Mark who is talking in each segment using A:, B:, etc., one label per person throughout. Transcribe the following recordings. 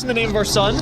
A: in the name of our son?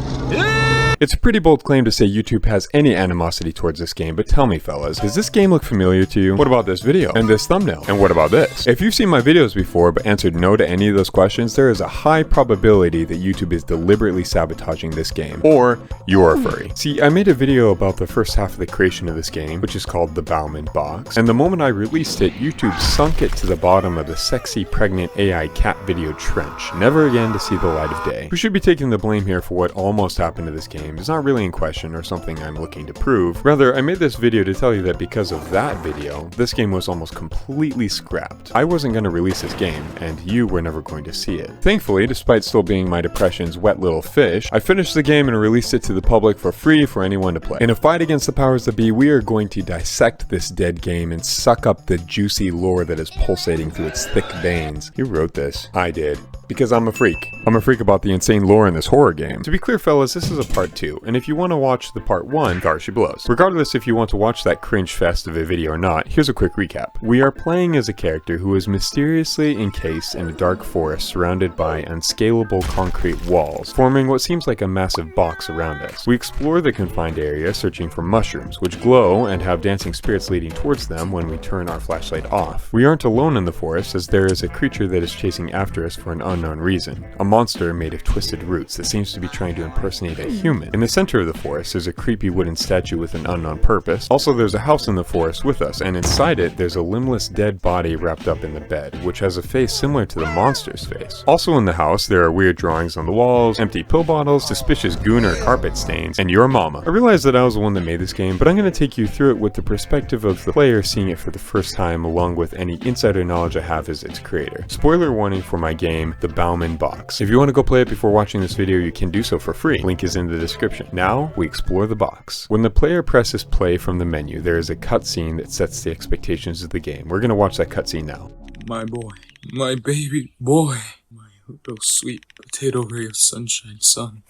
B: It's a pretty bold claim to say YouTube has any animosity towards this game, but tell me fellas, does this game look familiar to you? What about this video? And this thumbnail? And what about this? If you've seen my videos before but answered no to any of those questions, there is a high probability that YouTube is deliberately sabotaging this game. Or you're a furry. See, I made a video about the first half of the creation of this game, which is called the Bauman box, and the moment I released it, YouTube sunk it to the bottom of the sexy pregnant AI cat video trench, never again to see the light of day. Who should be taking the blame here for what almost happened to this game is not really in question or something I'm looking to prove. Rather, I made this video to tell you that because of that video, this game was almost completely scrapped. I wasn't going to release this game, and you were never going to see it. Thankfully, despite still being my depression's wet little fish, I finished the game and released it to the public for free for anyone to play. In a fight against the powers that be, we are going to dissect this dead game and suck up the juicy lore that is pulsating through its thick veins. You wrote this. I did. Because I'm a freak. I'm a freak about the insane lore in this horror game. To be clear fellas, this is a part 2, and if you want to watch the part 1, there she blows. Regardless if you want to watch that cringe fest of a video or not, here's a quick recap. We are playing as a character who is mysteriously encased in a dark forest surrounded by unscalable concrete walls, forming what seems like a massive box around us. We explore the confined area searching for mushrooms, which glow and have dancing spirits leading towards them when we turn our flashlight off. We aren't alone in the forest, as there is a creature that is chasing after us for an unknown reason. A monster made of twisted roots that seems to be trying to impersonate a human. In the center of the forest, there's a creepy wooden statue with an unknown purpose. Also, there's a house in the forest with us, and inside it, there's a limbless dead body wrapped up in the bed, which has a face similar to the monster's face. Also in the house, there are weird drawings on the walls, empty pill bottles, suspicious goon or carpet stains, and your mama. I realize that I was the one that made this game, but I'm going to take you through it with the perspective of the player seeing it for the first time, along with any insider knowledge I have as its creator. Spoiler warning for my game, the Bauman box. If you want to go play it before watching this video, you can do so for free. Link is in the description. Now, we explore the box. When the player presses play from the menu, there is a cutscene that sets the expectations of the game. We're going to watch that cutscene now.
C: My boy, my baby boy, my little sweet potato ray of sunshine son.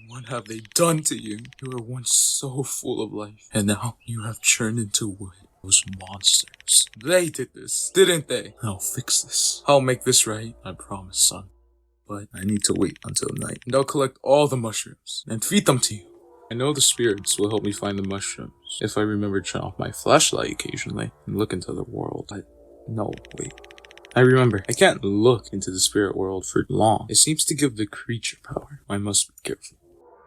C: What have they done to you? You were once so full of life, and now you have turned into wood. Those monsters. They did this, didn't they? I'll fix this. I'll make this right. I promise, son. But I need to wait until night. And I'll collect all the mushrooms and feed them to you. I know the spirits will help me find the mushrooms if I remember to turn off my flashlight occasionally and look into the world. But no, wait. I remember, I can't look into the spirit world for long. It seems to give the creature power. I must be careful.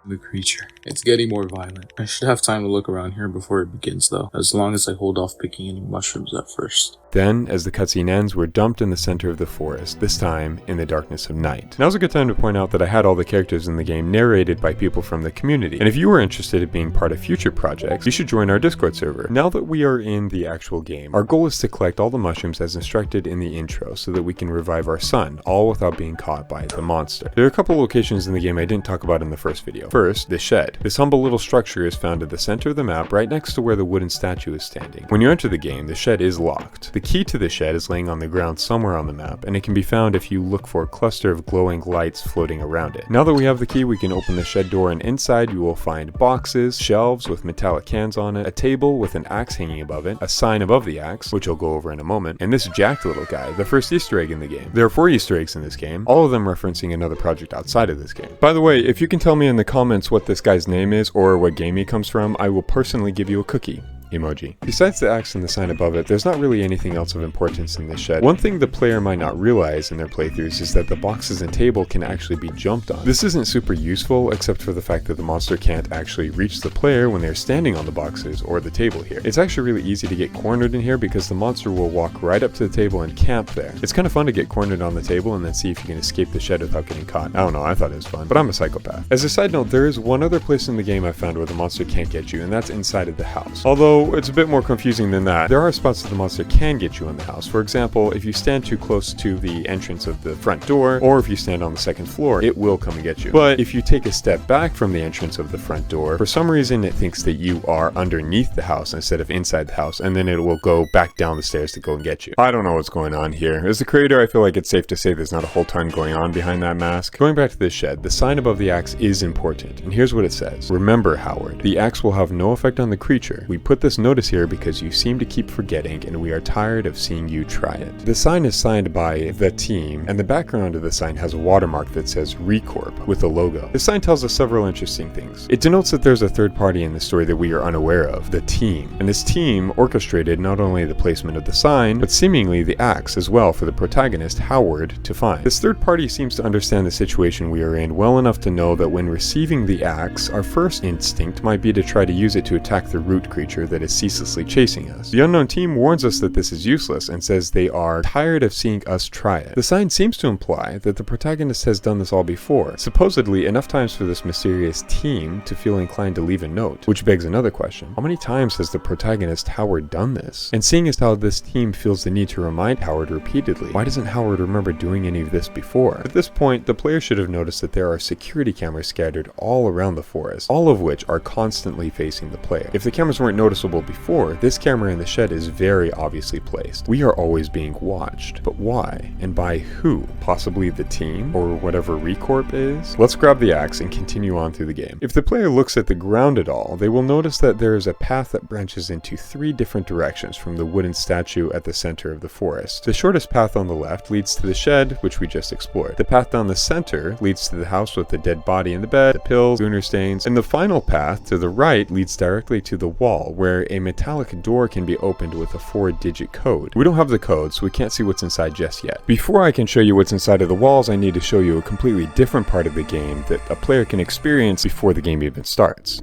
C: The creature. It's getting more violent. I should have time to look around here before it begins though, as long as I hold off picking any mushrooms at first.
B: Then, as the cutscene ends, we're dumped in the center of the forest, this time in the darkness of night. Now's a good time to point out that I had all the characters in the game narrated by people from the community, and if you were interested in being part of future projects, you should join our Discord server. Now that we are in the actual game, our goal is to collect all the mushrooms as instructed in the intro so that we can revive our son, all without being caught by the monster. There are a couple locations in the game I didn't talk about in the first video. First, the shed. This humble little structure is found at the center of the map, right next to where the wooden statue is standing. When you enter the game, the shed is locked. The key to the shed is laying on the ground somewhere on the map, and it can be found if you look for a cluster of glowing lights floating around it. Now that we have the key, we can open the shed door, and inside you will find boxes, shelves with metallic cans on it, a table with an axe hanging above it, a sign above the axe, which I'll go over in a moment, and this jacked little guy, the first Easter egg in the game. There are 4 Easter eggs in this game, all of them referencing another project outside of this game. By the way, if you can tell me in the comments what this guy's name is or what game he comes from, I will personally give you a cookie. Emoji. Besides the axe and the sign above it, there's not really anything else of importance in this shed. One thing the player might not realize in their playthroughs is that the boxes and table can actually be jumped on. This isn't super useful except for the fact that the monster can't actually reach the player when they're standing on the boxes or the table here. It's actually really easy to get cornered in here because the monster will walk right up to the table and camp there. It's kind of fun to get cornered on the table and then see if you can escape the shed without getting caught. I don't know, I thought it was fun, but I'm a psychopath. As a side note, there is one other place in the game I found where the monster can't get you, and that's inside of the house. Although it's a bit more confusing than that. There are spots that the monster can get you in the house. For example, if you stand too close to the entrance of the front door, or if you stand on the second floor, it will come and get you. But if you take a step back from the entrance of the front door, for some reason it thinks that you are underneath the house instead of inside the house, and then it will go back down the stairs to go and get you. I don't know what's going on here. As the creator, I feel like it's safe to say there's not a whole ton going on behind that mask. Going back to this shed, the sign above the axe is important, and here's what it says. Remember, Howard, the axe will have no effect on the creature. We put this us notice here because you seem to keep forgetting and we are tired of seeing you try it. The sign is signed by the team, and the background of the sign has a watermark that says Recorp with a logo. The sign tells us several interesting things. It denotes that there's a third party in the story that we are unaware of, the team. And this team orchestrated not only the placement of the sign, but seemingly the axe as well for the protagonist, Howard, to find. This third party seems to understand the situation we are in well enough to know that when receiving the axe, our first instinct might be to try to use it to attack the root creature that is ceaselessly chasing us. The unknown team warns us that this is useless and says they are tired of seeing us try it. The sign seems to imply that the protagonist has done this all before, supposedly enough times for this mysterious team to feel inclined to leave a note, which begs another question. How many times has the protagonist Howard done this? And seeing as how this team feels the need to remind Howard repeatedly, why doesn't Howard remember doing any of this before? At this point, the player should have noticed that there are security cameras scattered all around the forest, all of which are constantly facing the player. If the cameras weren't noticeable before, this camera in the shed is very obviously placed. We are always being watched. But why? And by who? Possibly the team? Or whatever Recorp is? Let's grab the axe and continue on through the game. If the player looks at the ground at all, they will notice that there is a path that branches into 3 different directions from the wooden statue at the center of the forest. The shortest path on the left leads to the shed, which we just explored. The path down the center leads to the house with the dead body in the bed, the pills, lunar stains, and the final path to the right leads directly to the wall, where a metallic door can be opened with a 4-digit code. We don't have the code, so we can't see what's inside just yet. Before I can show you what's inside of the walls, I need to show you a completely different part of the game that a player can experience before the game even starts.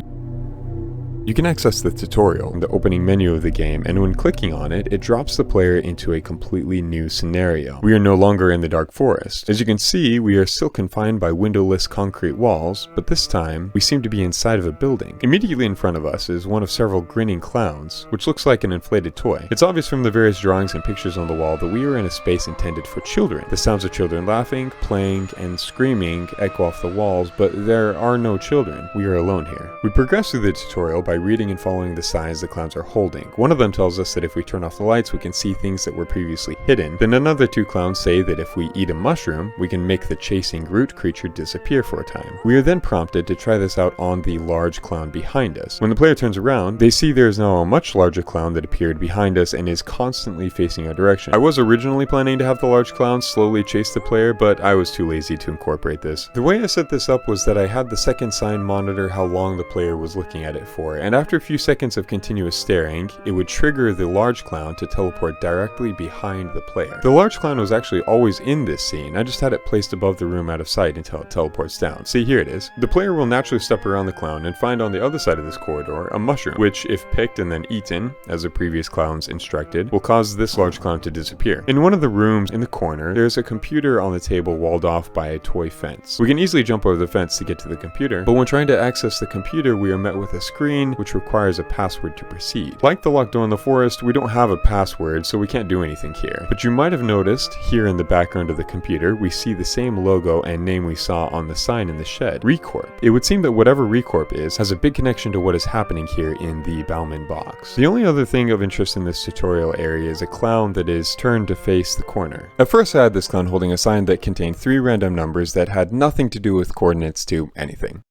B: You can access the tutorial in the opening menu of the game, and when clicking on it, it drops the player into a completely new scenario. We are no longer in the dark forest. As you can see, we are still confined by windowless concrete walls, but this time, we seem to be inside of a building. Immediately in front of us is one of several grinning clowns, which looks like an inflated toy. It's obvious from the various drawings and pictures on the wall that we are in a space intended for children. The sounds of children laughing, playing, and screaming echo off the walls, but there are no children. We are alone here. We progress through the tutorial by reading and following the signs the clowns are holding. One of them tells us that if we turn off the lights, we can see things that were previously hidden. Then another 2 clowns say that if we eat a mushroom, we can make the chasing root creature disappear for a time. We are then prompted to try this out on the large clown behind us. When the player turns around, they see there is now a much larger clown that appeared behind us and is constantly facing our direction. I was originally planning to have the large clown slowly chase the player, but I was too lazy to incorporate this. The way I set this up was that I had the second sign monitor how long the player was looking at it for, and after a few seconds of continuous staring, it would trigger the large clown to teleport directly behind the player. The large clown was actually always in this scene, I just had it placed above the room out of sight until it teleports down. See, here it is. The player will naturally step around the clown and find on the other side of this corridor a mushroom, which if picked and then eaten, as the previous clowns instructed, will cause this large clown to disappear. In one of the rooms in the corner, there's a computer on the table walled off by a toy fence. We can easily jump over the fence to get to the computer, but when trying to access the computer, we are met with a screen which requires a password to proceed. Like the locked door in the forest, we don't have a password, so we can't do anything here. But you might have noticed, here in the background of the computer, we see the same logo and name we saw on the sign in the shed, Recorp. It would seem that whatever Recorp is, has a big connection to what is happening here in the Bauman box. The only other thing of interest in this tutorial area is a clown that is turned to face the corner. At first I had this clown holding a sign that contained 3 random numbers that had nothing to do with coordinates to anything.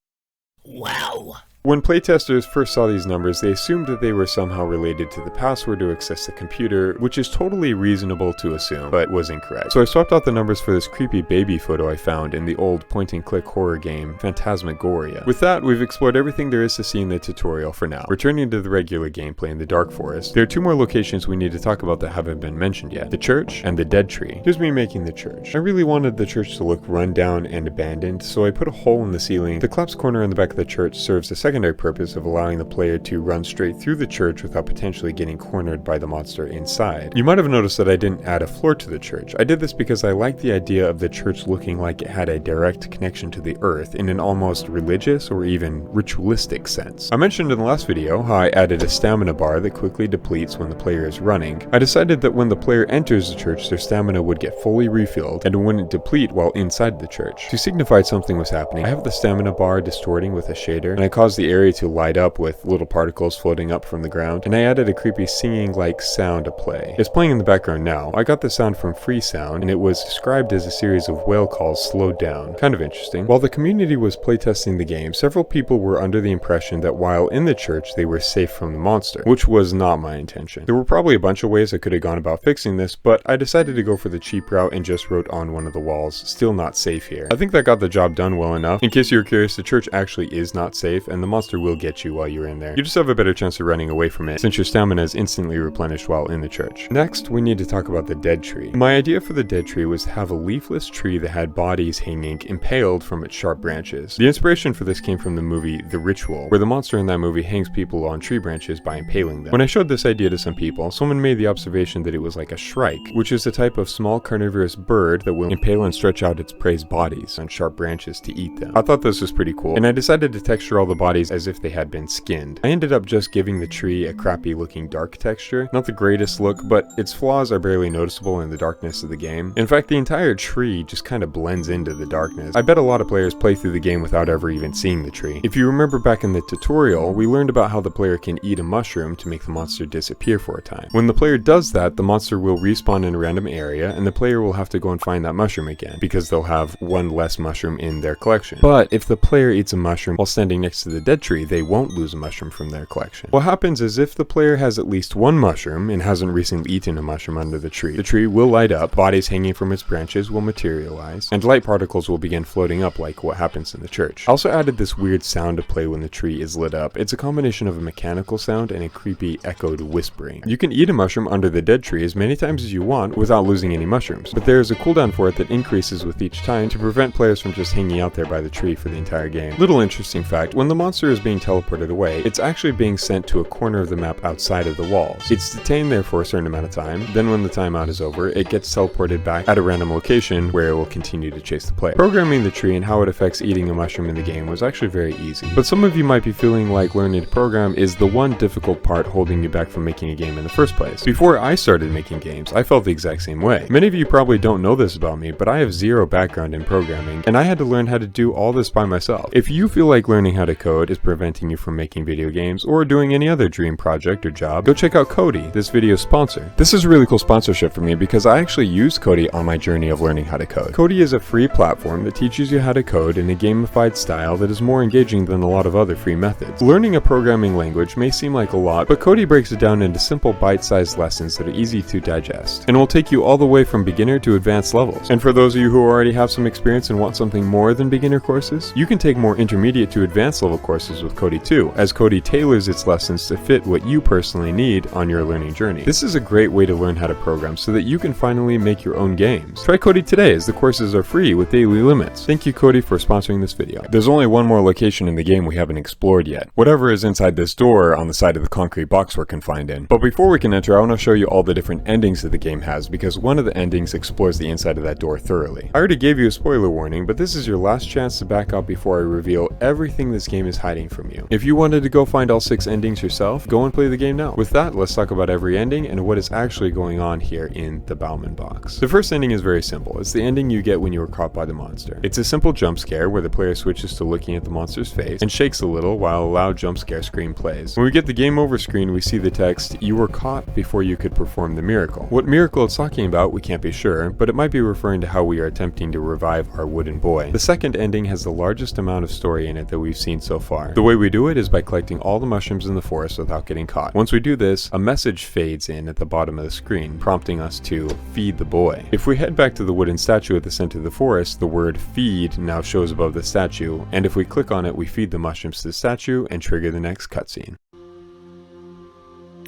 A: Wow!
B: When playtesters first saw these numbers, they assumed that they were somehow related to the password to access the computer, which is totally reasonable to assume, but was incorrect. So I swapped out the numbers for this creepy baby photo I found in the old point-and-click horror game, Phantasmagoria. With that, we've explored everything there is to see in the tutorial for now. Returning to the regular gameplay in the Dark Forest, there are 2 more locations we need to talk about that haven't been mentioned yet, the church and the Deadtree. Here's me making the church. I really wanted the church to look run down and abandoned, so I put a hole in the ceiling. The collapsed corner in the back of the church serves a secondary purpose of allowing the player to run straight through the church without potentially getting cornered by the monster inside. You might have noticed that I didn't add a floor to the church. I did this because I liked the idea of the church looking like it had a direct connection to the earth in an almost religious or even ritualistic sense. I mentioned in the last video how I added a stamina bar that quickly depletes when the player is running. I decided that when the player enters the church, their stamina would get fully refilled and wouldn't deplete while inside the church. To signify something was happening, I have the stamina bar distorting with a shader, and I caused the area to light up with little particles floating up from the ground, and I added a creepy singing-like sound to play. It's playing in the background now. I got the sound from Freesound, and it was described as a series of whale calls slowed down. Kind of interesting. While the community was playtesting the game, several people were under the impression that while in the church they were safe from the monster, which was not my intention. There were probably a bunch of ways I could have gone about fixing this, but I decided to go for the cheap route and just wrote on one of the walls, "Still not safe here." I think that got the job done well enough. In case you were curious, the church actually is not safe, and the monster will get you while you're in there. You just have a better chance of running away from it, since your stamina is instantly replenished while in the church. Next, we need to talk about the Deadtree. My idea for the Deadtree was to have a leafless tree that had bodies hanging impaled from its sharp branches. The inspiration for this came from the movie The Ritual, where the monster in that movie hangs people on tree branches by impaling them. When I showed this idea to some people, someone made the observation that it was like a shrike, which is a type of small carnivorous bird that will impale and stretch out its prey's bodies on sharp branches to eat them. I thought this was pretty cool, and I decided to texture all the bodies as if they had been skinned. I ended up just giving the tree a crappy looking dark texture. Not the greatest look, but its flaws are barely noticeable in the darkness of the game. In fact, the entire tree just kind of blends into the darkness. I bet a lot of players play through the game without ever even seeing the tree. If you remember back in the tutorial, we learned about how the player can eat a mushroom to make the monster disappear for a time. When the player does that, the monster will respawn in a random area, and the player will have to go and find that mushroom again, because they'll have one less mushroom in their collection. But if the player eats a mushroom while standing next to the dead tree, they won't lose a mushroom from their collection. What happens is if the player has at least one mushroom and hasn't recently eaten a mushroom under the tree will light up, bodies hanging from its branches will materialize, and light particles will begin floating up like what happens in the church. I also added this weird sound to play when the tree is lit up. It's a combination of a mechanical sound and a creepy echoed whispering. You can eat a mushroom under the dead tree as many times as you want without losing any mushrooms, but there is a cooldown for it that increases with each time to prevent players from just hanging out there by the tree for the entire game. Little interesting fact, when the monster is being teleported away, it's actually being sent to a corner of the map outside of the walls. It's detained there for a certain amount of time, then when the timeout is over, it gets teleported back at a random location where it will continue to chase the player. Programming the tree and how it affects eating a mushroom in the game was actually very easy, but some of you might be feeling like learning to program is the one difficult part holding you back from making a game in the first place. Before I started making games, I felt the exact same way. Many of you probably don't know this about me, but I have zero background in programming, and I had to learn how to do all this by myself. If you feel like learning how to code is preventing you from making video games or doing any other dream project or job, go check out Coddy, this video's sponsor. This is a really cool sponsorship for me because I actually used Coddy on my journey of learning how to code. Coddy is a free platform that teaches you how to code in a gamified style that is more engaging than a lot of other free methods. Learning a programming language may seem like a lot, but Coddy breaks it down into simple bite-sized lessons that are easy to digest, and will take you all the way from beginner to advanced levels. And for those of you who already have some experience and want something more than beginner courses, you can take more intermediate to advanced level courses with Coddy too, as Coddy tailors its lessons to fit what you personally need on your learning journey. This is a great way to learn how to program so that you can finally make your own games. Try Coddy today as the courses are free with daily limits. Thank you, Coddy, for sponsoring this video. There's only one more location in the game we haven't explored yet. Whatever is inside this door on the side of the concrete box we're confined in. But before we can enter, I want to show you all the different endings that the game has, because one of the endings explores the inside of that door thoroughly. I already gave you a spoiler warning, but this is your last chance to back up before I reveal everything this game is hiding from you. If you wanted to go find all 6 endings yourself, go and play the game now. With that, let's talk about every ending and what is actually going on here in the Bauman box. The first ending is very simple. It's the ending you get when you are caught by the monster. It's a simple jump scare where the player switches to looking at the monster's face and shakes a little while a loud jump scare screen plays. When we get the game over screen, we see the text, "You were caught before you could perform the miracle." What miracle it's talking about, we can't be sure, but it might be referring to how we are attempting to revive our wooden boy. The second ending has the largest amount of story in it that we've seen so far. The way we do it is by collecting all the mushrooms in the forest without getting caught. Once we do this, a message fades in at the bottom of the screen, prompting us to feed the boy. If we head back to the wooden statue at the center of the forest, the word feed now shows above the statue, and if we click on it, we feed the mushrooms to the statue and trigger the next cutscene.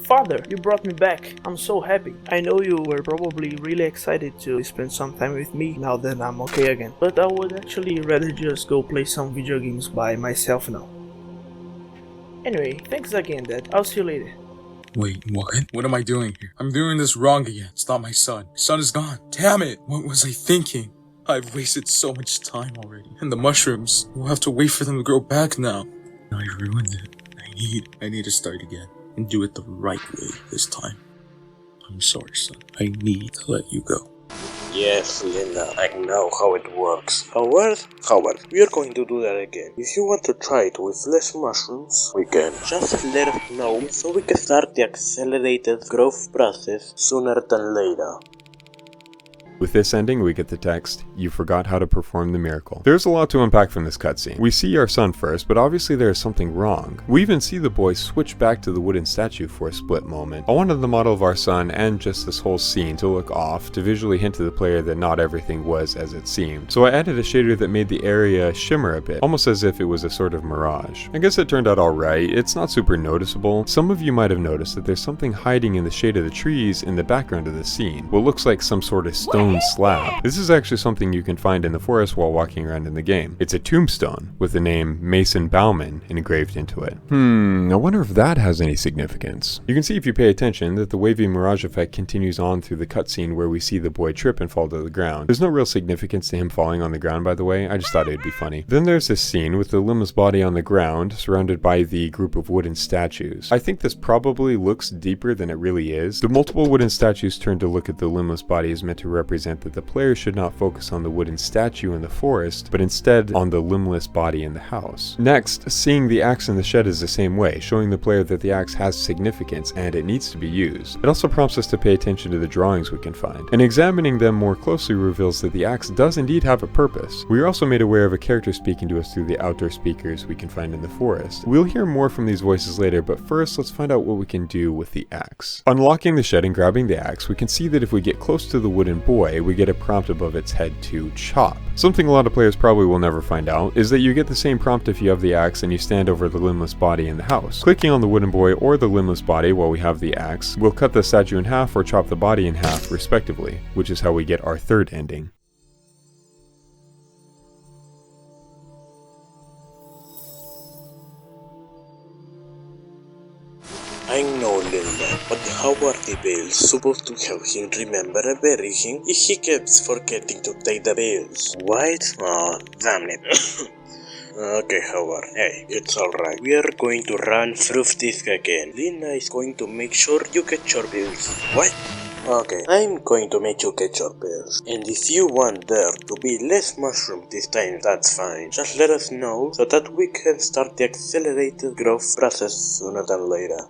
A: Father, you brought me back. I'm so happy. I know you were probably really excited to spend some time with me now that I'm okay again, but I would actually rather just go play some video games by myself now. Anyway, thanks again, Dad. I'll see you later.
C: Wait, what? What am I doing here? I'm doing this wrong again. It's not my son. My son is gone. Damn it! What was I thinking? I've wasted so much time already. And the mushrooms, we'll have to wait for them to grow back now. I ruined it. I need to start again. And do it the right way this time. I'm sorry, son. I need to let you go.
D: Yes, Linda, I know how it works. Howard, we are going to do that again. If you want to try it with less mushrooms, we can. Just let us know so we can start the accelerated growth process sooner than later.
B: With this ending, we get the text, "You forgot how to perform the miracle." There's a lot to unpack from this cutscene. We see our son first, but obviously there is something wrong. We even see the boy switch back to the wooden statue for a split moment. I wanted the model of our son and just this whole scene to look off, to visually hint to the player that not everything was as it seemed. So I added a shader that made the area shimmer a bit, almost as if it was a sort of mirage. I guess it turned out alright. It's not super noticeable. Some of you might have noticed that there's something hiding in the shade of the trees in the background of the scene. What looks like some sort of stone slab. This is actually something you can find in the forest while walking around in the game. It's a tombstone with the name Mason Bauman engraved into it. I wonder if that has any significance. You can see if you pay attention that the wavy mirage effect continues on through the cutscene where we see the boy trip and fall to the ground. There's no real significance to him falling on the ground, by the way. I just thought it'd be funny. Then there's this scene with the limbless body on the ground surrounded by the group of wooden statues. I think this probably looks deeper than it really is. The multiple wooden statues turn to look at the limbless body is meant to represent that the player should not focus on the wooden statue in the forest, but instead on the limbless body in the house. Next, seeing the axe in the shed is the same way, showing the player that the axe has significance and it needs to be used. It also prompts us to pay attention to the drawings we can find, and examining them more closely reveals that the axe does indeed have a purpose. We are also made aware of a character speaking to us through the outdoor speakers we can find in the forest. We'll hear more from these voices later, but first let's find out what we can do with the axe. Unlocking the shed and grabbing the axe, we can see that if we get close to the wooden boy, we get a prompt above its head to chop. Something a lot of players probably will never find out is that you get the same prompt if you have the axe and you stand over the limbless body in the house. Clicking on the wooden boy or the limbless body while we have the axe will cut the statue in half or chop the body in half respectively, which is how we get our third ending.
D: I know, Linda, but how are the bells supposed to help him remember everything if he keeps forgetting to take the bells? What? Oh, damn it. Okay, Howard. Hey, it's alright. We are going to run through this again. Linda is going to make sure you get your bills. What? Okay, I'm going to make you get your bills. And if you want there to be less mushroom this time, that's fine. Just let us know so that we can start the accelerated growth process sooner than later.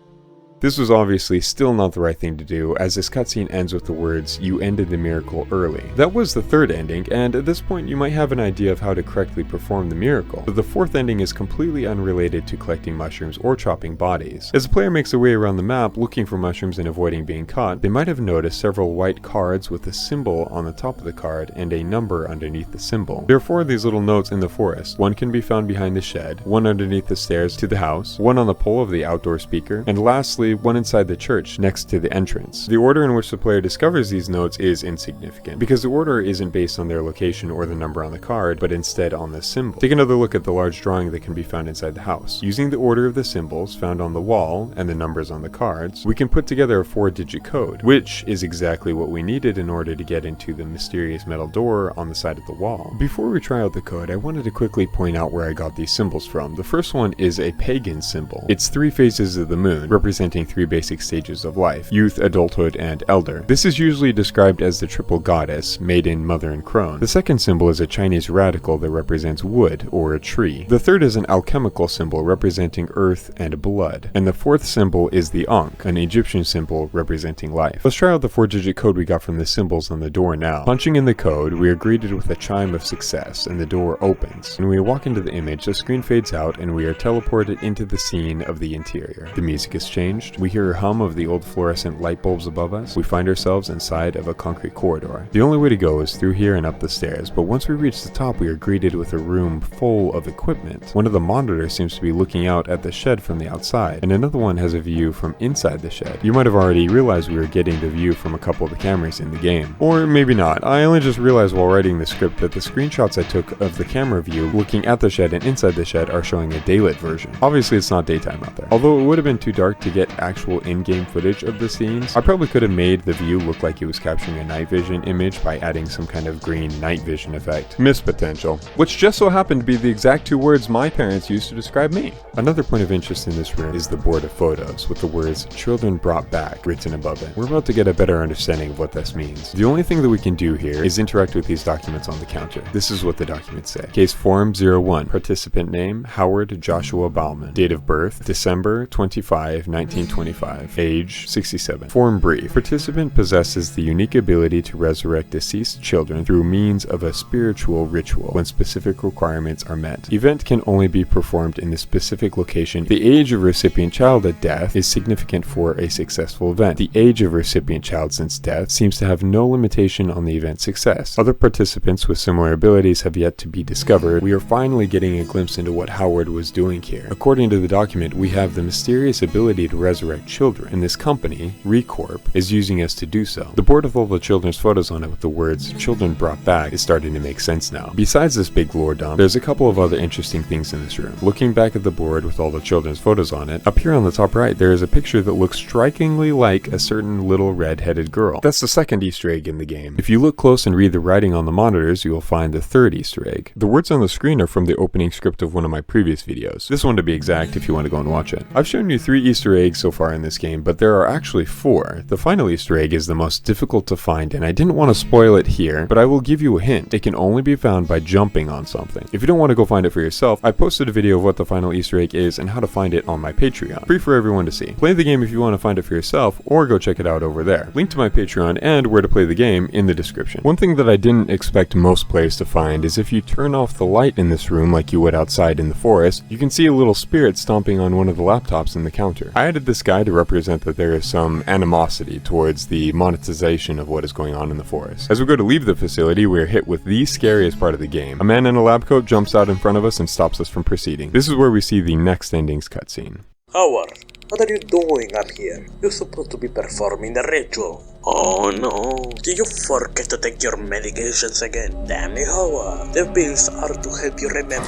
B: This was obviously still not the right thing to do, as this cutscene ends with the words, "You ended the miracle early." That was the third ending, and at this point you might have an idea of how to correctly perform the miracle, but the fourth ending is completely unrelated to collecting mushrooms or chopping bodies. As the player makes their way around the map looking for mushrooms and avoiding being caught, they might have noticed several white cards with a symbol on the top of the card and a number underneath the symbol. There are 4 of these little notes in the forest. One can be found behind the shed, one underneath the stairs to the house, one on the pole of the outdoor speaker, and lastly, one inside the church next to the entrance. The order in which the player discovers these notes is insignificant, because the order isn't based on their location or the number on the card, but instead on the symbol. Take another look at the large drawing that can be found inside the house. Using the order of the symbols found on the wall and the numbers on the cards, we can put together a 4-digit code, which is exactly what we needed in order to get into the mysterious metal door on the side of the wall. Before we try out the code, I wanted to quickly point out where I got these symbols from. The first one is a pagan symbol. It's 3 phases of the moon, representing 3 basic stages of life: youth, adulthood, and elder. This is usually described as the triple goddess, maiden, mother, and crone. The second symbol is a Chinese radical that represents wood, or a tree. The third is an alchemical symbol representing earth and blood. And the fourth symbol is the Ankh, an Egyptian symbol representing life. Let's try out the 4-digit code we got from the symbols on the door now. Punching in the code, we are greeted with a chime of success, and the door opens. When we walk into the image, the screen fades out, and we are teleported into the scene of the interior. The music has changed. We hear hum of the old fluorescent light bulbs above us. We find ourselves inside of a concrete corridor. The only way to go is through here and up the stairs, but once we reach the top we are greeted with a room full of equipment. One of the monitors seems to be looking out at the shed from the outside, and another one has a view from inside the shed. You might have already realized we were getting the view from a couple of the cameras in the game. Or maybe not. I only just realized while writing the script that the screenshots I took of the camera view looking at the shed and inside the shed are showing a daylit version. Obviously it's not daytime out there. Although it would have been too dark to get get actual in-game footage of the scenes. I probably could have made the view look like it was capturing a night vision image by adding some kind of green night vision effect. Missed potential. Which just so happened to be the exact 2 words my parents used to describe me. Another point of interest in this room is the board of photos with the words "Children Brought Back" written above it. We're about to get a better understanding of what this means. The only thing that we can do here is interact with these documents on the counter. This is what the documents say. Case Form 01. Participant name, Howard Joshua Bauman. Date of birth, December 25, 1925. Age, 67. Form brief. Participant possesses the unique ability to resurrect deceased children through means of a spiritual ritual when specific requirements are met. Event can only be performed in the specific location. The age of recipient child at death is significant for a successful event. The age of recipient child since death seems to have no limitation on the event's success. Other participants with similar abilities have yet to be discovered. We are finally getting a glimpse into what Howard was doing here. According to the document, we have the mysterious ability to resurrect children, and this company, Recorp, is using us to do so. The board with all the children's photos on it with the words "Children Brought Back" is starting to make sense now. Besides this big lore dump, there's a couple of other interesting things in this room. Looking back at the board with all the children's photos on it, up here on the top right there is a picture that looks strikingly like a certain little red-headed girl. That's the second Easter egg in the game. If you look close and read the writing on the monitors, you will find the third Easter egg. The words on the screen are from the opening script of one of my previous videos. This one to be exact if you want to go and watch it. I've shown you 3 Easter eggs so far in this game, but there are actually 4. The final Easter egg is the most difficult to find, and I didn't want to spoil it here, but I will give you a hint. It can only be found by jumping on something. If you don't want to go find it for yourself, I posted a video of what the final Easter egg is and how to find it on my Patreon. Free for everyone to see. Play the game if you want to find it for yourself, or go check it out over there. Link to my Patreon and where to play the game in the description. One thing that I didn't expect most players to find is if you turn off the light in this room like you would outside in the forest, you can see a little spirit stomping on one of the laptops in the counter. I added this guy to represent that there is some animosity towards the monetization of what is going on in the forest. As we go to leave the facility, we are hit with the scariest part of the game. A man in a lab coat jumps out in front of us and stops us from proceeding. This is where we see the next endings cutscene.
D: Howard, what are you doing up here? You're supposed to be performing the ritual. Oh no, did you forget to take your medications again? Damn it, Howard. The pills are to help you remember.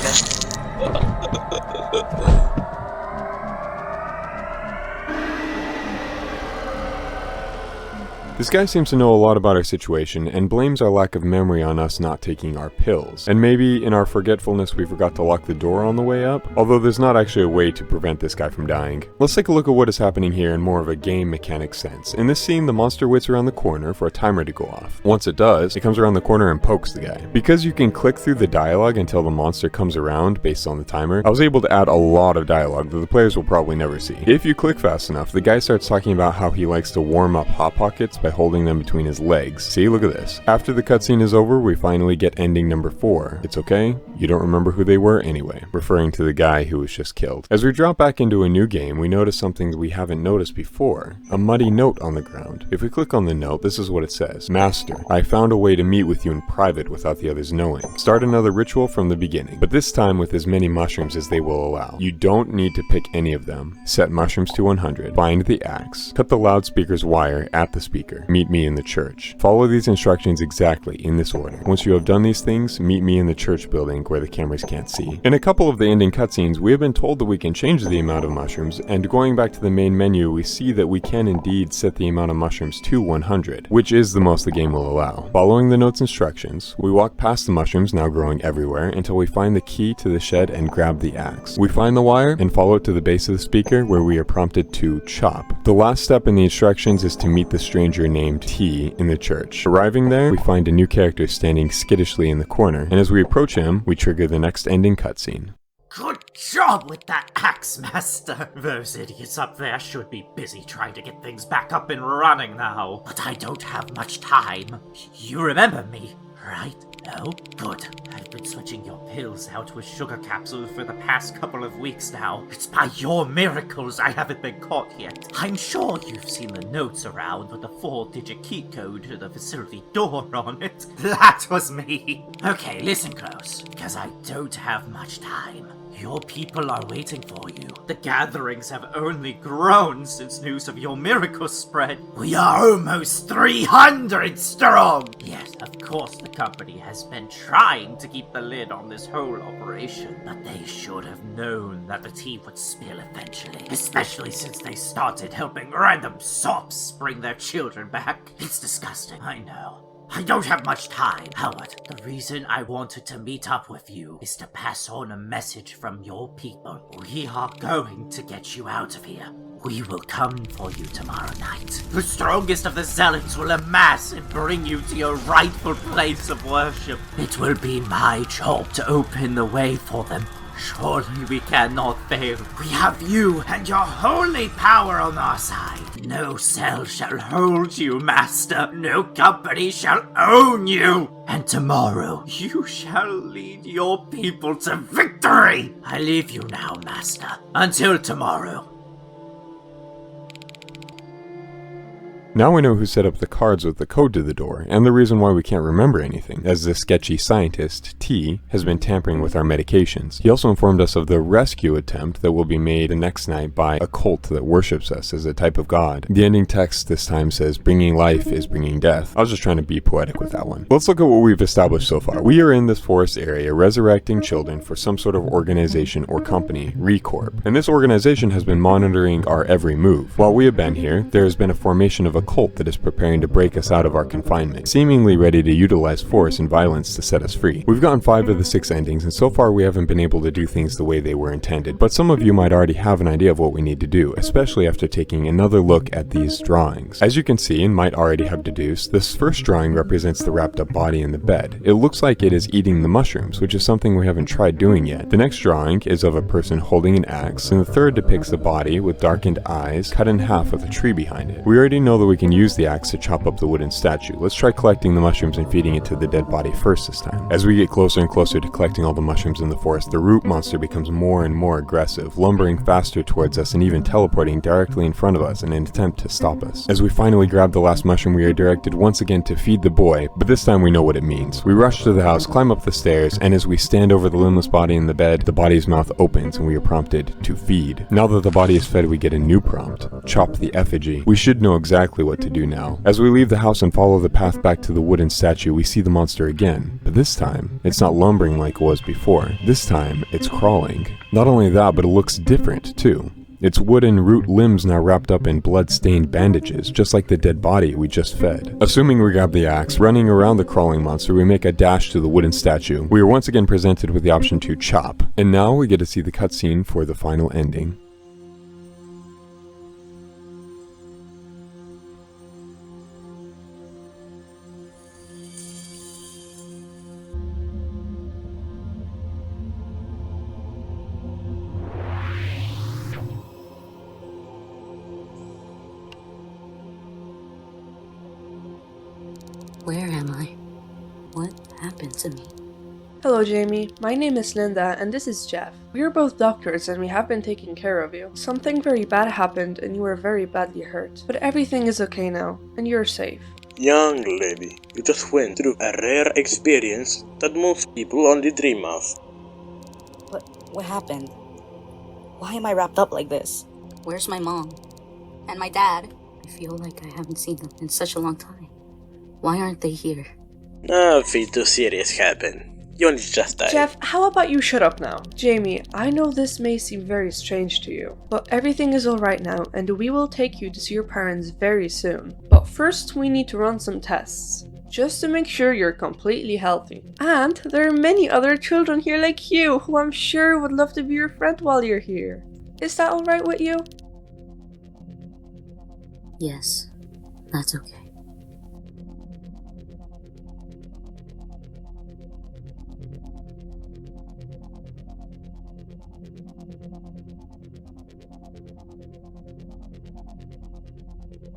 B: This guy seems to know a lot about our situation and blames our lack of memory on us not taking our pills. And maybe in our forgetfulness we forgot to lock the door on the way up, although there's not actually a way to prevent this guy from dying. Let's take a look at what is happening here in more of a game mechanic sense. In this scene, the monster waits around the corner for a timer to go off. Once it does, it comes around the corner and pokes the guy. Because you can click through the dialogue until the monster comes around based on the timer, I was able to add a lot of dialogue that the players will probably never see. If you click fast enough, the guy starts talking about how he likes to warm up Hot Pockets by holding them between his legs. See, look at this. After the cutscene is over, we finally get ending number 4. It's okay, you don't remember who they were anyway, referring to the guy who was just killed. As we drop back into a new game, we notice something that we haven't noticed before. A muddy note on the ground. If we click on the note, this is what it says. Master, I found a way to meet with you in private without the others knowing. Start another ritual from the beginning, but this time with as many mushrooms as they will allow. You don't need to pick any of them. Set mushrooms to 100. Find the axe. Cut the loudspeaker's wire at the speaker. Meet me in the church. Follow these instructions exactly in this order. Once you have done these things, meet me in the church building where the cameras can't see. In a couple of the ending cutscenes, we have been told that we can change the amount of mushrooms, and going back to the main menu, we see that we can indeed set the amount of mushrooms to 100, which is the most the game will allow. Following the note's instructions, we walk past the mushrooms now growing everywhere until we find the key to the shed and grab the axe. We find the wire and follow it to the base of the speaker where we are prompted to chop. The last step in the instructions is to meet the stranger named T in the church. Arriving there, we find a new character standing skittishly in the corner, and as we approach him, we trigger the next ending cutscene.
E: Good job with that axe, Master. Those idiots up there should be busy trying to get things back up and running now. But I don't have much time. You remember me, right? No? Good. I've been switching your pills out with sugar capsules for the past couple of weeks now. It's by your miracles I haven't been caught yet. I'm sure you've seen the notes around with the 4-digit key code to the facility door on it. That was me. Okay, listen close, because I don't have much time. Your people are waiting for you. The gatherings have only grown since news of your miracle spread. We are almost 300 strong! Yes, of course the company has been trying to keep the lid on this whole operation, but they should have known that the tea would spill eventually. Especially since they started helping random sops bring their children back. It's disgusting, I know. I don't have much time. Howard, the reason I wanted to meet up with you is to pass on a message from your people. We are going to get you out of here. We will come for you tomorrow night. The strongest of the zealots will amass and bring you to your rightful place of worship. It will be my job to open the way for them. Surely we cannot fail. We have you and your holy power on our side. No cell shall hold you, Master. No company shall own you. And tomorrow, you shall lead your people to victory. I leave you now, Master. Until tomorrow.
B: Now we know who set up the cards with the code to the door, and the reason why we can't remember anything, as this sketchy scientist, T, has been tampering with our medications. He also informed us of the rescue attempt that will be made the next night by a cult that worships us as a type of god. The ending text this time says, bringing life is bringing death. I was just trying to be poetic with that one. Let's look at what we've established so far. We are in this forest area resurrecting children for some sort of organization or company, Recorp, and this organization has been monitoring our every move. While we have been here, there has been a formation of a cult that is preparing to break us out of our confinement, seemingly ready to utilize force and violence to set us free. We've gotten 5 of the 6 endings, and so far we haven't been able to do things the way they were intended, but some of you might already have an idea of what we need to do, especially after taking another look at these drawings. As you can see, and might already have deduced, this first drawing represents the wrapped up body in the bed. It looks like it is eating the mushrooms, which is something we haven't tried doing yet. The next drawing is of a person holding an axe, and the third depicts the body with darkened eyes cut in half with a tree behind it. We already know that we can use the axe to chop up the wooden statue. Let's try collecting the mushrooms and feeding it to the dead body first this time. As we get closer and closer to collecting all the mushrooms in the forest, the root monster becomes more and more aggressive, lumbering faster towards us and even teleporting directly in front of us in an attempt to stop us. As we finally grab the last mushroom, we are directed once again to feed the boy, but this time we know what it means. We rush to the house, climb up the stairs, and as we stand over the limbless body in the bed, the body's mouth opens and we are prompted to feed. Now that the body is fed, we get a new prompt: chop the effigy. We should know exactly what to do now. As we leave the house and follow the path back to the wooden statue, we see the monster again, but this time, it's not lumbering like it was before. This time, it's crawling. Not only that, but it looks different, too. Its wooden root limbs now wrapped up in blood-stained bandages, just like the dead body we just fed. Assuming we grab the axe, running around the crawling monster, we make a dash to the wooden statue. We are once again presented with the option to chop, and now we get to see the cutscene for the final ending.
F: Where am I? What happened to me?
G: Hello Jamie, my name is Linda and this is Jeff. We are both doctors and we have been taking care of you. Something very bad happened and you were very badly hurt. But everything is okay now and you're safe.
D: Young lady, you just went through a rare experience that most people only dream of.
F: But what happened? Why am I wrapped up like this? Where's my mom? And my dad? I feel like I haven't seen them in such a long time. Why aren't they here?
D: Nothing too serious happened. You only just died.
G: Jeff, how about you shut up now? Jamie, I know this may seem very strange to you, but everything is alright now and we will take you to see your parents very soon. But first we need to run some tests, just to make sure you're completely healthy. And there are many other children here like you who I'm sure would love to be your friend while you're here. Is that alright with you?
F: Yes, that's okay.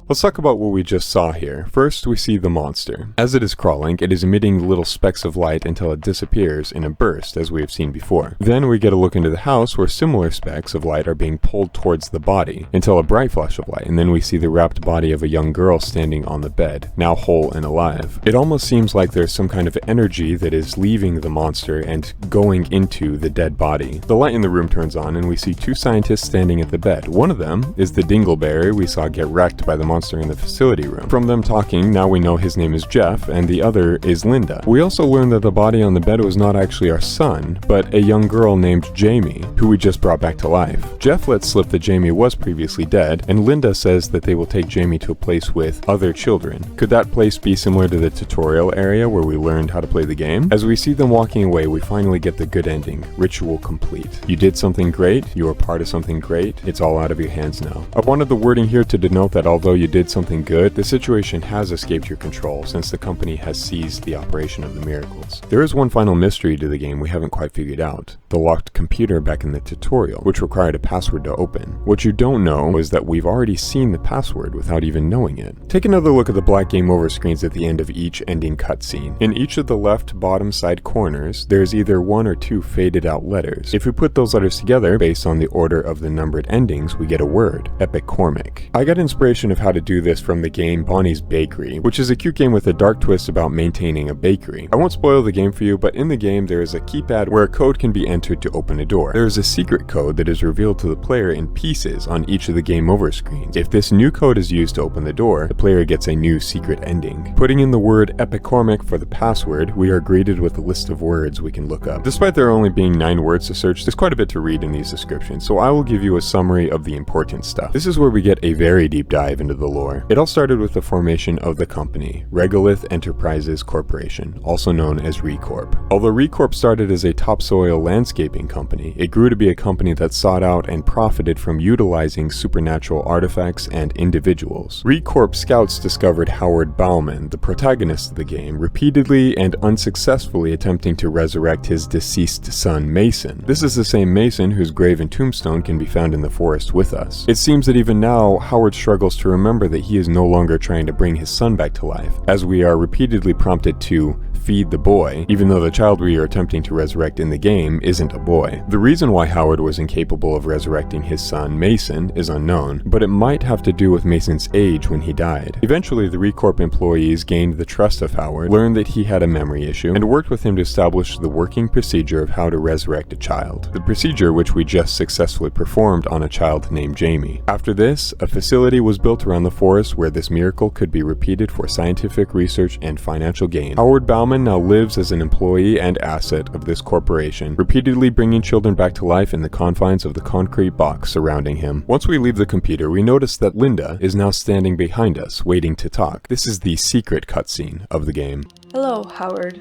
B: Let's talk about what we just saw here. First, we see the monster. As it is crawling, it is emitting little specks of light until it disappears in a burst, as we have seen before. Then we get a look into the house where similar specks of light are being pulled towards the body until a bright flash of light, and then we see the wrapped body of a young girl standing on the bed, now whole and alive. It almost seems like there's some kind of energy that is leaving the monster and going into the dead body. The light in the room turns on and we see two scientists standing at the bed. One of them is the dingleberry we saw get wrecked by the monster in the facility room. From them talking, now we know his name is Jeff and the other is Linda. We also learned that the body on the bed was not actually our son, but a young girl named Jamie, who we just brought back to life. Jeff lets slip that Jamie was previously dead, and Linda says that they will take Jamie to a place with other children. Could that place be similar to the tutorial area where we learned how to play the game? As we see them walking away, we finally get the good ending. Ritual complete. You did something great, you are part of something great, it's all out of your hands now. I wanted the wording here to denote that although you did something good, the situation has escaped your control since the company has seized the operation of the miracles. There is one final mystery to the game we haven't quite figured out. The locked computer back in the tutorial, which required a password to open. What you don't know is that we've already seen the password without even knowing it. Take another look at the black game over screens at the end of each ending cutscene. In each of the left bottom side corners, there's either one or two faded out letters. If we put those letters together, based on the order of the numbered endings, we get a word, Epicormic. I got inspiration of how to do this from the game Bonnie's Bakery, which is a cute game with a dark twist about maintaining a bakery. I won't spoil the game for you, but in the game there is a keypad where a code can be entered to open a door. There is a secret code that is revealed to the player in pieces on each of the game over screens. If this new code is used to open the door, the player gets a new secret ending. Putting in the word Epicormic for the password, we are greeted with a list of words we can look up. Despite there only being 9 words to search, there's quite a bit to read in these descriptions, so I will give you a summary of the important stuff. This is where we get a very deep dive into the lore. It all started with the formation of the company, Regolith Enterprises Corporation, also known as ReCorp. Although ReCorp started as a topsoil landscaping company, it grew to be a company that sought out and profited from utilizing supernatural artifacts and individuals. ReCorp scouts discovered Howard Bauman, the protagonist of the game, repeatedly and unsuccessfully attempting to resurrect his deceased son Mason. This is the same Mason whose grave and tombstone can be found in the forest with us. It seems that even now, Howard struggles to remember that he is no longer trying to bring his son back to life, as we are repeatedly prompted to feed the boy, even though the child we are attempting to resurrect in the game isn't a boy. The reason why Howard was incapable of resurrecting his son, Mason, is unknown, but it might have to do with Mason's age when he died. Eventually, the ReCorp employees gained the trust of Howard, learned that he had a memory issue, and worked with him to establish the working procedure of how to resurrect a child. The procedure which we just successfully performed on a child named Jamie. After this, a facility was built around the forest where this miracle could be repeated for scientific research and financial gain. Howard Bauman now lives as an employee and asset of this corporation, repeatedly bringing children back to life in the confines of the concrete box surrounding him. Once we leave the computer, we notice that Linda is now standing behind us, waiting to talk. This is the secret cutscene of the game.
G: Hello, Howard.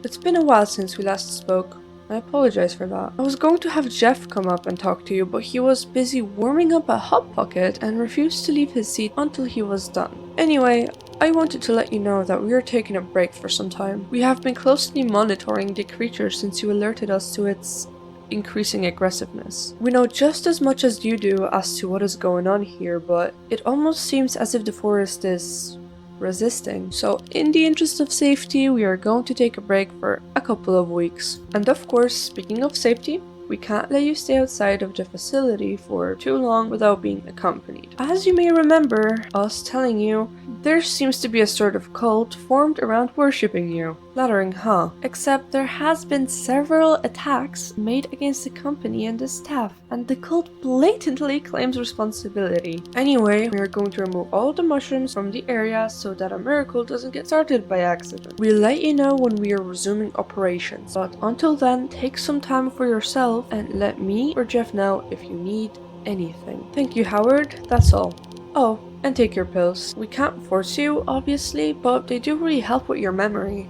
G: It's been a while since we last spoke. I apologize for that. I was going to have Jeff come up and talk to you, but he was busy warming up a hot pocket and refused to leave his seat until he was done. Anyway, I wanted to let you know that we are taking a break for some time. We have been closely monitoring the creature since you alerted us to its increasing aggressiveness. We know just as much as you do as to what is going on here, but it almost seems as if the forest is resisting. So in the interest of safety, we are going to take a break for a couple of weeks. And of course, speaking of safety, we can't let you stay outside of the facility for too long without being accompanied. As you may remember us telling you, there seems to be a sort of cult formed around worshipping you. Flattering, huh? Except there has been several attacks made against the company and the staff, and the cult blatantly claims responsibility. Anyway, we are going to remove all the mushrooms from the area so that a miracle doesn't get started by accident. We'll let you know when we are resuming operations, but until then, take some time for yourself and let me or Jeff know if you need anything. Thank you, Howard. That's all. Oh, and take your pills. We can't force you, obviously, but they do really help with your memory.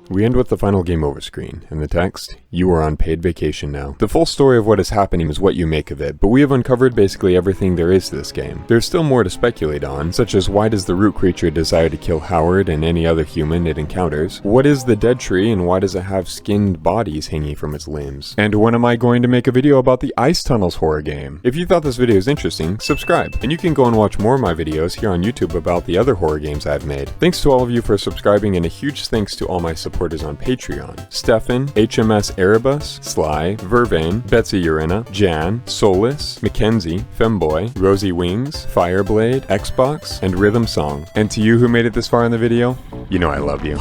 B: We end with the final game over screen, and the text, "You are on paid vacation now." The full story of what is happening is what you make of it, but we have uncovered basically everything there is to this game. There's still more to speculate on, such as why does the root creature desire to kill Howard and any other human it encounters? What is the Deadtree and why does it have skinned bodies hanging from its limbs? And when am I going to make a video about the Ice Tunnels horror game? If you thought this video was interesting, subscribe, and you can go and watch more of my videos here on YouTube about the other horror games I've made. Thanks to all of you for subscribing, and a huge thanks to all my supporters on Patreon: Stefan, HMS Erebus, Sly, Vervain, Betsy Urina, Jan, Solus, Mackenzie, Femboy, Rosie Wings, Fireblade, Xbox, and Rhythm Song. And to you who made it this far in the video, you know I love you.